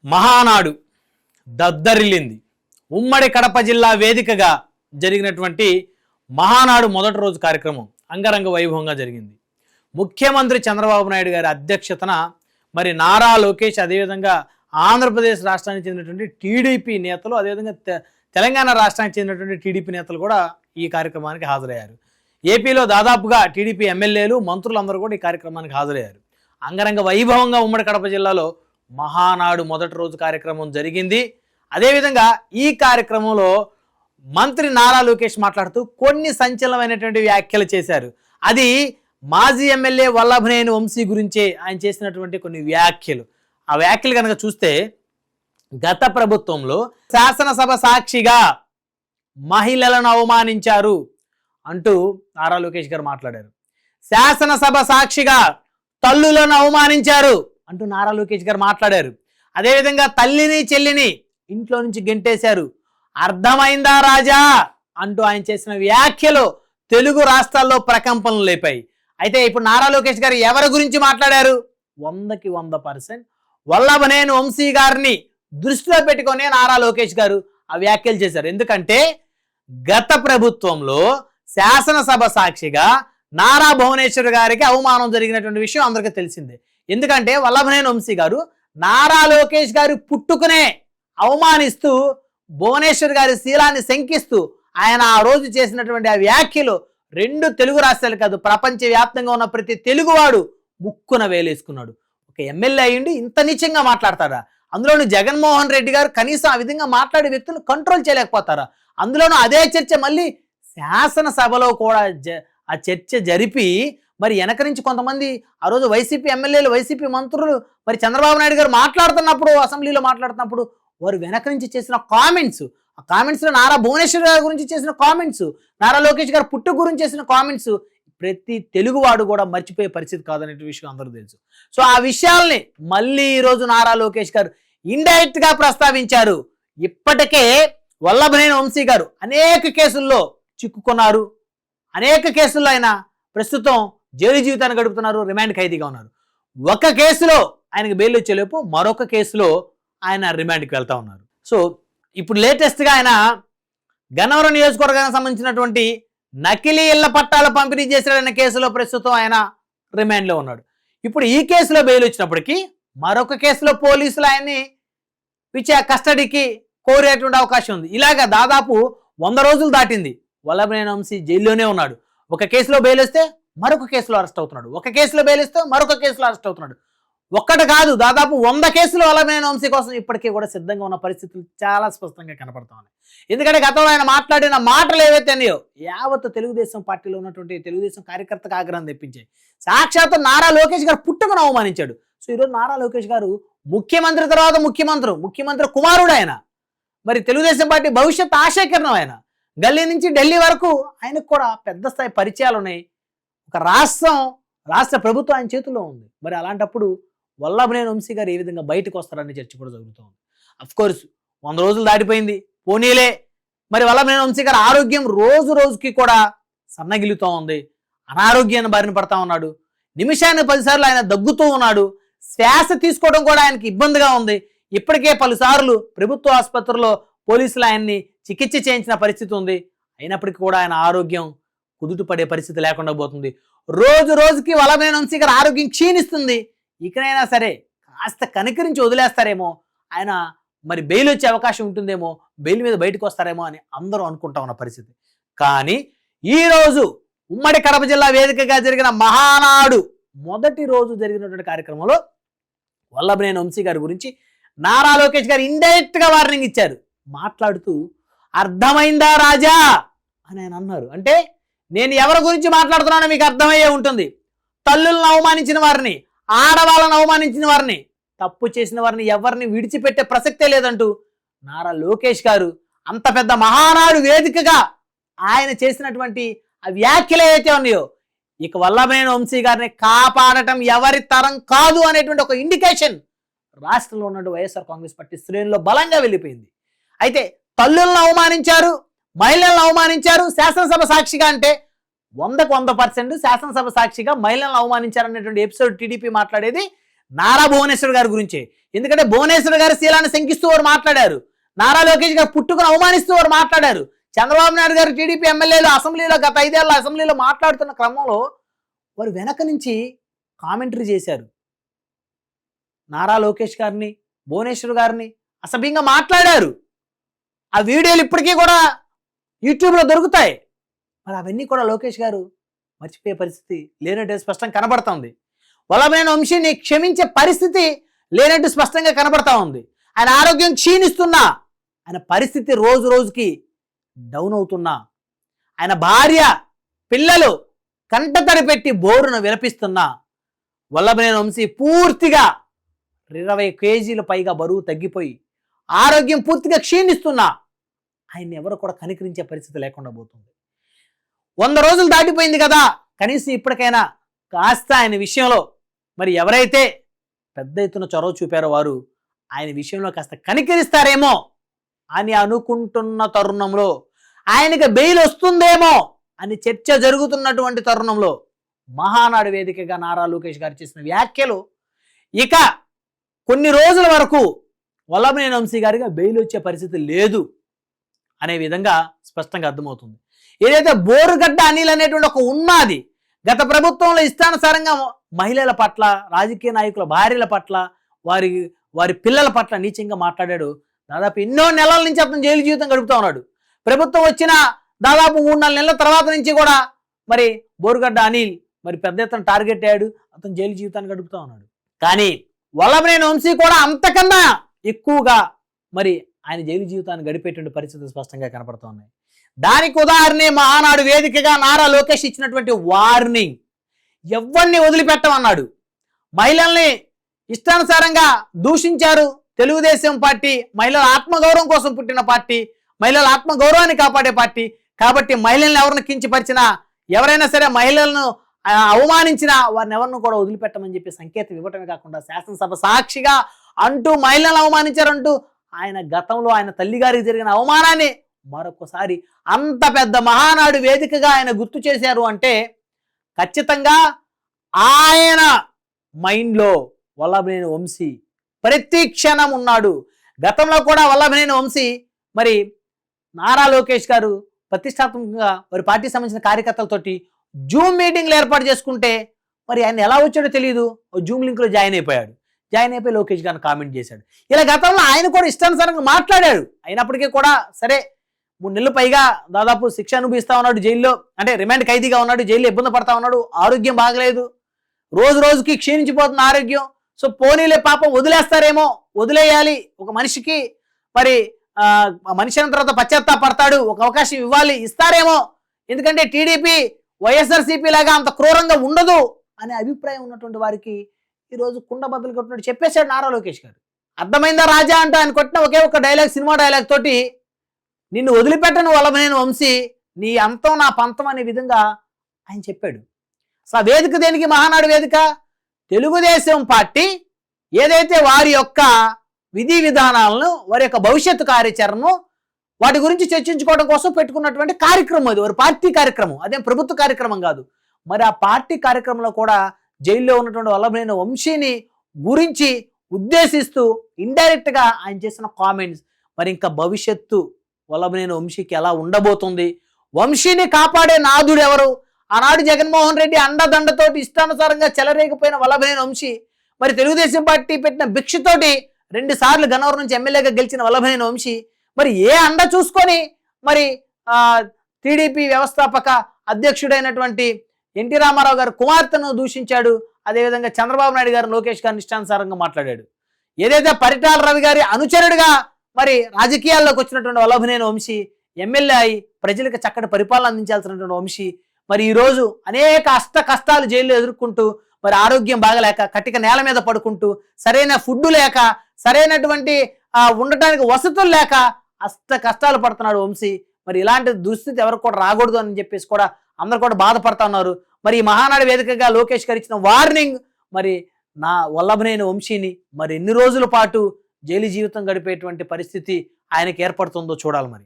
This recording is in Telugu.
మహానాడు దద్దరిల్లింది. ఉమ్మడి కడప జిల్లా వేదికగా జరిగినటువంటి మహానాడు మొదటి రోజు కార్యక్రమం అంగరంగ వైభవంగా జరిగింది. ముఖ్యమంత్రి చంద్రబాబు నాయుడు గారి అధ్యక్షతన మరి నారా లోకేష్, అదేవిధంగా ఆంధ్రప్రదేశ్ రాష్ట్రానికి చెందినటువంటి టీడీపీ నేతలు, అదేవిధంగా తెలంగాణ రాష్ట్రానికి చెందినటువంటి టీడీపీ నేతలు కూడా ఈ కార్యక్రమానికి హాజరయ్యారు. ఏపీలో దాదాపుగా టీడీపీ ఎమ్మెల్యేలు, మంత్రులందరూ కూడా ఈ కార్యక్రమానికి హాజరయ్యారు. అంగరంగ వైభవంగా ఉమ్మడి కడప జిల్లాలో మహానాడు మొదటి రోజు కార్యక్రమం జరిగింది. అదేవిధంగా ఈ కార్యక్రమంలో మంత్రి నారా లోకేష్ మాట్లాడుతూ కొన్ని సంచలనమైనటువంటి వ్యాఖ్యలు చేశారు. అది మాజీ ఎమ్మెల్యే వల్లభనేని వంశీ గురించే ఆయన చేసినటువంటి కొన్ని వ్యాఖ్యలు. ఆ వ్యాఖ్యలు కనుక చూస్తే, గత ప్రభుత్వంలో శాసనసభ సాక్షిగా మహిళలను అవమానించారు అంటూ నారా లోకేష్ గారు మాట్లాడారు. శాసనసభ సాక్షిగా తల్లులను అవమానించారు అంటూ నారా లోకేష్ గారు మాట్లాడారు. అదేవిధంగా తల్లిని చెల్లిని ఇంట్లో నుంచి గెంటేశారు. అర్థమైందా రాజా అంటూ ఆయన చేసిన వ్యాఖ్యలు తెలుగు రాష్ట్రాల్లో ప్రకంపనలు లేపాయి. అయితే ఇప్పుడు నారా లోకేష్ గారు ఎవరి గురించి మాట్లాడారు? 100కి 100% వల్లభనేని వంశీ గారిని దృష్టిలో పెట్టుకొని నారా లోకేష్ గారు ఆ వ్యాఖ్యలు చేశారు. ఎందుకంటే గత ప్రభుత్వంలో శాసనసభ సాక్షిగా నారా భువనేశ్వర్ గారికి అవమానం జరిగినటువంటి విషయం అందరికీ తెలిసిందే. ఎందుకంటే వల్లభనేని వంశీ గారు నారా లోకేష్ గారు పుట్టుకునే అవమానిస్తూ భువనేశ్వర్ గారి శీలాన్ని శంకిస్తూ ఆయన ఆ రోజు చేసినటువంటి ఆ వ్యాఖ్యలు రెండు తెలుగు రాష్ట్రాలు కాదు, ప్రపంచవ్యాప్తంగా ఉన్న ప్రతి తెలుగువాడు ముక్కున వేలేసుకున్నాడు. ఒక ఎమ్మెల్యే అయ్యిండి ఇంత నీచంగా మాట్లాడతారా? అందులోనూ జగన్మోహన్ రెడ్డి గారు కనీసం ఆ విధంగా మాట్లాడే వ్యక్తులను కంట్రోల్ చేయలేకపోతారా? అందులోనూ అదే చర్చ మళ్ళీ శాసనసభలో కూడా ఆ చర్చ జరిపి మరి వెనక నుంచి కొంతమంది ఆ రోజు వైసీపీ ఎమ్మెల్యేలు, వైసీపీ మంత్రులు మరి చంద్రబాబు నాయుడు గారు మాట్లాడుతున్నప్పుడు, అసెంబ్లీలో మాట్లాడుతున్నప్పుడు వారు వెనక నుంచి చేసిన కామెంట్స్, ఆ కామెంట్స్లో నారా భువనేశ్వర్ గారి గురించి చేసిన కామెంట్స్, నారా లోకేష్ గారు పుట్టు గురించి చేసిన కామెంట్స్ ప్రతి తెలుగువాడు కూడా మర్చిపోయే పరిస్థితి కాదనే విషయం అందరూ తెలుసు. సో ఆ విషయాల్ని మళ్ళీ ఈరోజు నారా లోకేష్ గారు ఇండైరెక్ట్ గా ప్రస్తావించారు. ఇప్పటికే వల్లభనేని వంశీ గారు అనేక కేసుల్లో చిక్కుకున్నారు. అనేక కేసుల్లో ఆయన ప్రస్తుతం జైలు జీవితాన్ని గడుపుతున్నారు, రిమాండ్ ఖైదీగా ఉన్నారు. ఒక కేసులో ఆయనకు బెయిల్ వచ్చేలోపు మరొక కేసులో ఆయన రిమాండ్కి వెళ్తా ఉన్నారు. సో ఇప్పుడు లేటెస్ట్గా ఆయన గన్నవరం నియోజకవర్గానికి సంబంధించినటువంటి నకిలీ ఇళ్ల పట్టాలు పంపిణీ చేశాడన్న కేసులో ప్రస్తుతం ఆయన రిమాండ్లో ఉన్నాడు. ఇప్పుడు ఈ కేసులో బెయిల్ వచ్చినప్పటికీ మరొక కేసులో పోలీసులు ఆయన్ని కస్టడీకి కోరేటువంటి అవకాశం ఉంది. ఇలాగా దాదాపు 100 రోజులు దాటింది. వల్లభనేని వంశీ జైల్లోనే ఉన్నాడు. ఒక కేసులో బెయిల్ వస్తే మరొక కేసులో అరెస్ట్ అవుతున్నాడు, ఒక కేసులో బెయిల్ ఇస్తే మరొక కేసులో అరెస్ట్ అవుతున్నాడు. ఒక్కటి కాదు, దాదాపు 100 కేసులు వల్లభనేని వంశీ కోసం ఇప్పటికీ కూడా సిద్ధంగా ఉన్న పరిస్థితులు చాలా స్పష్టంగా కనపడతా ఉన్నాయి. ఎందుకంటే గతంలో ఆయన మాట్లాడిన మాటలు ఏవైతే అన్నాయో యావత్ తెలుగుదేశం పార్టీలో ఉన్నటువంటి తెలుగుదేశం కార్యకర్తకు ఆగ్రహం తెప్పించాయి. సాక్షాత్ నారా లోకేష్ గారు పుట్టుకను అవమానించాడు. సో ఈరోజు నారా లోకేష్ గారు ముఖ్యమంత్రి తర్వాత ముఖ్యమంత్రి కుమారుడు ఆయన. మరి తెలుగుదేశం పార్టీ భవిష్యత్ ఆశాకిరణం ఆయన. గల్లీ నుంచి ఢిల్లీ వరకు ఆయనకు కూడా పెద్ద స్థాయి పరిచయాలు ఉన్నాయి. ఒక రాష్ట్ర ప్రభుత్వం ఆయన చేతుల్లో ఉంది. మరి అలాంటప్పుడు వల్లభనేని వంశీ గారు ఏ విధంగా బయటకు వస్తారనే చర్చ కూడా జరుగుతుంది. అఫ్కోర్స్ 100 రోజులు దాటిపోయింది, పోనీలే. మరి వల్లభనేని వంశీ గారి ఆరోగ్యం రోజు రోజుకి కూడా సన్నగిలుతూ ఉంది. అనారోగ్యాన్ని బారిన పడతా ఉన్నాడు. నిమిషానికి 10 సార్లు ఆయన దగ్గుతూ ఉన్నాడు. శ్వాస తీసుకోవడం కూడా ఆయనకి ఇబ్బందిగా ఉంది. ఇప్పటికే పలుసార్లు ప్రభుత్వ ఆసుపత్రిలో పోలీసులు ఆయన్ని చికిత్స చేయించిన పరిస్థితి ఉంది. అయినప్పటికీ కూడా ఆయన ఆరోగ్యం కుదుట పడే పరిస్థితి లేకుండా పోతుంది. రోజు రోజుకి వల్లభనేని వంశీ గారి ఆరోగ్యం క్షీణిస్తుంది. ఇకనైనా సరే కాస్త కనికరించి వదిలేస్తారేమో, ఆయన మరి బెయిల్ వచ్చే అవకాశం ఉంటుందేమో, బెయిల్ మీద బయటకు వస్తారేమో అని అందరూ అనుకుంటా ఉన్న పరిస్థితి. కానీ ఈరోజు ఉమ్మడి కడప జిల్లా వేదికగా జరిగిన మహానాడు మొదటి రోజు జరిగినటువంటి కార్యక్రమంలో వల్లభనేని వంశీ గారి గురించి నారా లోకేష్ గారు ఇండైరెక్ట్ గా వార్నింగ్ ఇచ్చారు. మాట్లాడుతూ అర్థమైందా రాజా అని ఆయన అన్నారు. అంటే నేను ఎవరి గురించి మాట్లాడుతున్నానో మీకు అర్థమయ్యే ఉంటుంది. తల్లులను అవమానించిన వారిని, ఆడవాళ్ళను అవమానించిన వారిని, తప్పు చేసిన వారిని ఎవరిని విడిచిపెట్టే ప్రసక్తే లేదంటూ నారా లోకేష్ గారు అంత పెద్ద మహానాడు వేదికగా ఆయన చేసినటువంటి ఆ వ్యాఖ్యలు ఏవైతే ఉన్నాయో ఇక వల్లభనేని వంశీ గారిని కాపాడటం ఎవరి తరం కాదు అనేటువంటి ఒక ఇండికేషన్ రాష్ట్రంలో ఉన్నటువంటి వైఎస్ఆర్ కాంగ్రెస్ పార్టీ శ్రేణుల్లో బలంగా వెళ్ళిపోయింది. అయితే తల్లులను అవమానించారు, మహిళలను అవమానించారు శాసనసభ సాక్షిగా అంటే 100కు 100% శాసనసభ సాక్షిగా మహిళలను అవమానించారనేటువంటి ఎపిసోడ్ టీడీపీ మాట్లాడేది నారా భువనేశ్వర్ గారి గురించే. ఎందుకంటే భువనేశ్వర్ గారి శీలాన్ని శంకిస్తూ వారు మాట్లాడారు, నారా లోకేష్ గారు పుట్టుకుని అవమానిస్తూ వారు మాట్లాడారు, చంద్రబాబు నాయుడు గారు టీడీపీ ఎమ్మెల్యేలు అసెంబ్లీలో గత 5 ఏళ్ల అసెంబ్లీలో మాట్లాడుతున్న క్రమంలో వారు వెనక నుంచి కామెంటరీ చేశారు. నారా లోకేష్ గారిని, భువనేశ్వర్ గారిని అసభ్యంగా మాట్లాడారు. ఆ వీడియోలు ఇప్పటికీ కూడా యూట్యూబ్లో దొరుకుతాయి. మరి అవన్నీ కూడా లోకేష్ గారు మర్చిపోయే పరిస్థితి లేనట్టు స్పష్టంగా కనబడుతుంది. వల్లభనేని వంశీని క్షమించే పరిస్థితి లేనట్టు స్పష్టంగా కనబడతా ఉంది. ఆయన ఆరోగ్యం క్షీణిస్తున్నా, ఆయన పరిస్థితి రోజు రోజుకి డౌన్ అవుతున్నా, ఆయన భార్య పిల్లలు కంటతడి పెట్టి బోరును విలపిస్తున్నా, వల్లభనేని వంశీ పూర్తిగా 20 కేజీల పైగా బరువు తగ్గిపోయి ఆరోగ్యం పూర్తిగా క్షీణిస్తున్నా ఆయన్ని ఎవరు కూడా కనికరించే పరిస్థితి లేకుండా పోతుంది. 100 రోజులు దాటిపోయింది కదా, కనీసం ఇప్పటికైనా కాస్త ఆయన విషయంలో మరి ఎవరైతే పెద్ద ఎత్తున చొరవ చూపారో వారు ఆయన విషయంలో కాస్త కనికరిస్తారేమో అని అనుకుంటున్న తరుణంలో, ఆయనకి బెయిల్ వస్తుందేమో అని చర్చ జరుగుతున్నటువంటి తరుణంలో మహానాడు వేదికగా నారా లోకేష్ గారు చేసిన వ్యాఖ్యలు ఇక కొన్ని రోజుల వరకు వల్లభనేని వంశీ గారిగా బెయిల్ వచ్చే పరిస్థితి లేదు అనే విధంగా స్పష్టంగా అర్థమవుతుంది. ఏదైతే బోరుగడ్డ అనిల్ అనేటువంటి ఒక ఉన్మాది గత ప్రభుత్వంలో ఇష్టానుసారంగా మహిళల పట్ల, రాజకీయ నాయకుల భార్యల పట్ల, వారి పిల్లల పట్ల నీచంగా మాట్లాడాడు. దాదాపు ఎన్నో నెలల నుంచి అతను జైలు జీవితం గడుపుతా ఉన్నాడు. ప్రభుత్వం వచ్చిన దాదాపు 3-4 నెలల తర్వాత నుంచి కూడా మరి బోరుగడ్డ అనిల్ మరి పెద్ద ఎత్తున టార్గెట్ అయ్యాడు. అతను జైలు జీవితాన్ని గడుపుతా ఉన్నాడు. కానీ వల్లభనేని వంశీ కూడా అంతకన్నా ఎక్కువగా మరి ఆయన జైలు జీవితాన్ని గడిపేటువంటి పరిస్థితులు స్పష్టంగా కనపడుతూ ఉన్నాయి. దానికి ఉదాహరణే మహానాడు వేదికగా నారా లోకేష్ ఇచ్చినటువంటి వార్నింగ్. ఎవరిని వదిలిపెట్టమన్నాడు. మహిళల్ని ఇష్టానుసారంగా దూషించారు. తెలుగుదేశం పార్టీ మహిళల ఆత్మగౌరవం కోసం పుట్టిన పార్టీ, మహిళల ఆత్మగౌరవాన్ని కాపాడే పార్టీ. కాబట్టి మహిళల్ని ఎవరిని కించపరిచినా, ఎవరైనా సరే మహిళలను అవమానించినా వారిని ఎవరిని కూడా వదిలిపెట్టమని చెప్పి సంకేతం ఇవ్వటమే కాకుండా శాసనసభ సాక్షిగా అంటూ మహిళలను అవమానించారంటూ ఆయన గతంలో ఆయన తల్లిగారికి జరిగిన అవమానాన్ని మరొకసారి అంత పెద్ద మహానాడు వేదికగా ఆయన గుర్తు చేశారు అంటే ఖచ్చితంగా ఆయన మైండ్లో వల్లభనేని వంశీ ప్రతి క్షణం ఉన్నాడు. గతంలో కూడా వల్లభనేని వంశీ మరి నారా లోకేష్ గారు ప్రతిష్టాత్మకంగా మరి పార్టీకి సంబంధించిన కార్యకర్తలతోటి జూమ్ మీటింగ్లు ఏర్పాటు చేసుకుంటే మరి ఆయన ఎలా వచ్చాడో తెలియదు. జూమ్ లింక్లో జాయిన్ అయిపోయి లోకేష్ గారిని కామెంట్ చేశాడు. ఇలా గతంలో ఆయన కూడా ఇష్టానుసారంగా మాట్లాడాడు. అయినప్పటికీ కూడా సరే 3 నెలలు పైగా దాదాపు శిక్ష అనుభవిస్తా ఉన్నాడు జైల్లో, అంటే రిమాండ్ ఖైదీగా ఉన్నాడు, జైల్లో ఇబ్బంది పడతా ఉన్నాడు, ఆరోగ్యం బాగలేదు, రోజు రోజుకి క్షీణించిపోతున్న ఆరోగ్యం. సో పోనీలే పాపం వదిలేస్తారేమో, వదిలేయాలి, ఒక మనిషికి మరి మనిషి అయిన తర్వాత పశ్చాత్తాపడతాడు, ఒక అవకాశం ఇవ్వాలి, ఇస్తారేమో, ఎందుకంటే టీడీపీ వైఎస్ఆర్సీపీ లాగా అంత క్రూరంగా ఉండదు అనే అభిప్రాయం ఉన్నటువంటి వారికి ఈరోజు కుండ బద్దలు కొట్టినట్టు చెప్పేశాడు నారా లోకేష్ గారు. అర్థమైందా రాజా అంటే ఆయన కొట్టిన ఒకే ఒక డైలాగ్, సినిమా డైలాగ్ తోటి నిన్ను వదిలిపెట్టను వల్లభనేని వంశీ, నీ అంతం నా పంతం అనే విధంగా ఆయన చెప్పాడు. అసలు వేదిక దేనికి మహానాడు వేదిక? తెలుగుదేశం పార్టీ ఏదైతే వారి యొక్క విధి విధానాలను, వారి యొక్క భవిష్యత్తు కార్యాచరణను, వాటి గురించి చర్చించుకోవడం కోసం పెట్టుకున్నటువంటి కార్యక్రమం అది, వారి పార్టీ కార్యక్రమం, అదేం ప్రభుత్వ కార్యక్రమం కాదు. మరి ఆ పార్టీ కార్యక్రమంలో కూడా జైల్లో ఉన్నటువంటి వల్లభనేని వంశీని గురించి ఉద్దేశిస్తూ ఇండైరెక్ట్ గా ఆయన చేసిన కామెంట్స్ మరి ఇంకా భవిష్యత్తు వల్లభనేని వంశీకి ఎలా ఉండబోతుంది, వంశీని కాపాడే నాదుడు ఎవరు? ఆనాడు జగన్మోహన్ రెడ్డి అండదండతోటి ఇష్టానుసారంగా చెలరేగిపోయిన వల్లభనేని వంశీ మరి తెలుగుదేశం పార్టీ పెట్టిన భిక్షతోటి 2 సార్లు గన్నవరం నుంచి ఎమ్మెల్యేగా గెలిచిన వల్లభనేని వంశీ మరి ఏ అండ చూసుకొని మరి టీడీపీ వ్యవస్థాపక అధ్యక్షుడైనటువంటి ఎన్టీ రామారావు గారు కుమార్తెను దూషించాడు, అదేవిధంగా చంద్రబాబు నాయుడు గారు లోకేష్ గారిని ఇష్టానుసారంగా మాట్లాడాడు. ఏదైతే పరిటాల రవి గారి అనుచరుడిగా మరి రాజకీయాల్లోకి వచ్చినటువంటి వల్లభనేని వంశీ ఎమ్మెల్యే అయి ప్రజలకు చక్కటి పరిపాలన అందించాల్సినటువంటి వంశీ మరి ఈరోజు అనేక కష్టాలు జైల్లో ఎదుర్కొంటూ మరి ఆరోగ్యం బాగలేక కట్టిక నేల మీద పడుకుంటూ, సరైన ఫుడ్ లేక, సరైనటువంటి ఉండటానికి వసతులు లేక కష్టాలు పడుతున్నాడు వంశీ. మరి ఇలాంటి దుస్థితి ఎవరికి కూడా రాకూడదు అని చెప్పేసి కూడా అందరు కూడా బాధపడతా ఉన్నారు. మరి ఈ మహానాడు వేదికగా లోకేష్ గారు ఇచ్చిన వార్నింగ్ మరి నా వల్లభనేని వంశీని మరి ఎన్ని రోజుల పాటు జైలు జీవితం గడిపేటువంటి పరిస్థితి ఆయనకి ఏర్పడుతుందో చూడాలి మరి.